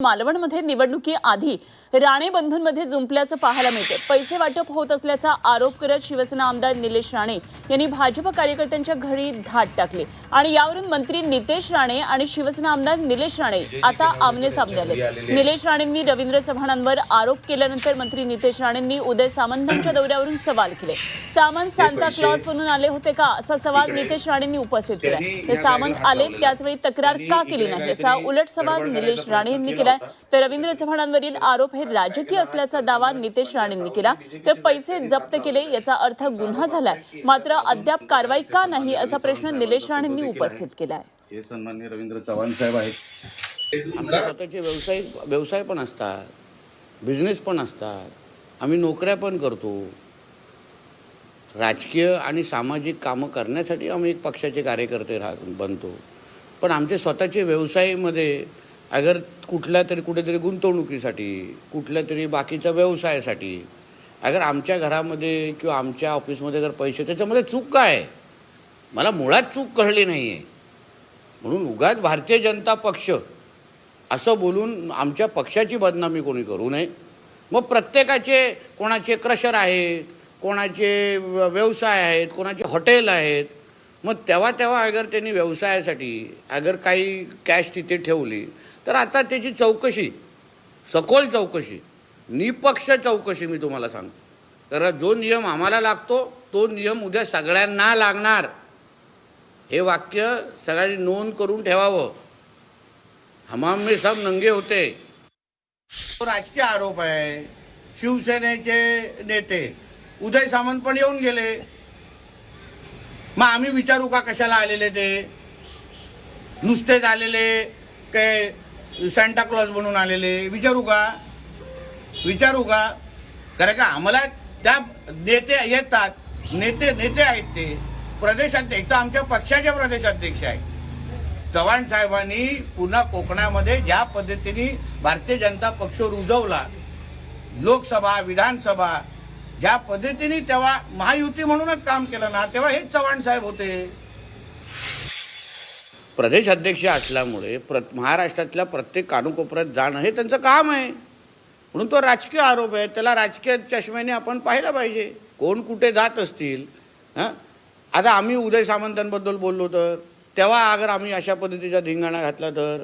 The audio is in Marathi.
मालवणमध्ये निवडणुकीआधी राणे बंधूंमध्ये जुंपल्याचं पाहायला मिळते। पैसे वाटप होत असल्याचा आरोप करत शिवसेना आमदार निलेश राणे यांनी भाजप कार्यकर्त्यांच्या घरी धाड टाकली आणि यावरून मंत्री नितेश राणे आणि शिवसेना आमदार निलेश राणे आता आमने-सामने आले। निलेश राणेंनी रवींद्र चव्हाणांवर आरोप केल्यानंतर मंत्री नितेश राणेंनी उदय सामंतांच्या दौऱ्यावरून सवाल केले। सामंत सांता क्लॉज बनून आले होते का असा सवाल नितेश राणेंनी उपस्थित केला। हे सामंत आले त्याचवेळी तक्रार का केली नाही असा उलट सवाल निलेश राणे यांनी केला। तर रवींद्र चव्हाणांवरील आरोप हे राजकीय असल्याचा दावा नितेश राणेंनी केला। तर पैसे जप्त केले याचा अर्थ गुन्हा झालाय, मात्र अद्याप कारवाई का नाही असा प्रश्न निलेश राणेंनी उपस्थित केलाय। हे सन्माननीय रवींद्र चव्हाण साहेब आहेत। आमचे स्वतःचे व्यवसाय पण असतात, बिझनेस पण असतात, आम्ही नोकऱ्या पण करतो। राजकीय आणि सामाजिक कामं करण्यासाठी आम्ही एक पक्षाचे कार्यकर्ते बनतो, पण आमचे स्वतःचे व्यवसायामध्ये अगर कुठेतरी गुंतवणुकीसाठी, कुठल्या तरी बाकीच्या व्यवसायासाठी अगर आमच्या घरामध्ये किंवा आमच्या ऑफिसमध्ये अगर पैसे, त्याच्यामध्ये चूक काय आहे मला मुळात चूक कळली नाही आहे। म्हणून उगाच भारतीय जनता पक्ष असं बोलून आमच्या पक्षाची बदनामी कोणी करू नये। मग प्रत्येकाचे कोणाचे क्रशर आहेत, कोणाचे व्यवसाय आहेत, कोणाचे हॉटेल आहेत, मग तेव्हा अगर त्यांनी व्यवसायासाठी अगर काही कॅश तिथे ठेवली तर आता त्याची चौकशी, सखोल चौकशी, निपक्ष चौकशी मी तुम्हाला सांगतो। कारण जो नियम आम्हाला लागतो तो नियम उद्या सगळ्यांना लागणार, हे वाक्य सगळ्यांनी नोंद करून ठेवावं। हमाम में सब नंगे होते। तो राजकीय आरोप आहे। शिवसेनेचे नेते उदय सामंत पण येऊन गेले, मग आम्ही विचारू का कशाला आलेले ते? नुसतेच आलेले काय सांता क्लॉज बनून आलेले? विचारू का? कारण का आम्हाला त्या नेते येतात, नेते आहेत ते प्रदेशाध्यक्ष, आमच्या पक्षाचे प्रदेशाध्यक्ष आहेत। चव्हाण साहेबांनी पुन्हा कोकणामध्ये ज्या पद्धतीने भारतीय जनता पक्ष रुजवला, लोकसभा विधानसभा ज्या पद्धतीने तेव्हा महायुती म्हणूनच काम केलं ना, तेव्हा हेच चव्हाण साहेब होते। प्रदेश अध्यक्ष असल्यामुळे महाराष्ट्रातल्या प्रत्येक कानाकोपऱ्यात जाणं हे त्यांचं काम आहे, म्हणून तो राजकीय आरोप आहे। त्याला राजकीय चष्म्याने आपण पाहिलं पाहिजे, कोण कुठे जात असतील। आता आम्ही उदय सामंतांबद्दल बोललो तर तेव्हा अगर आम्ही अशा पद्धतीचा धिंगाणा घातला तर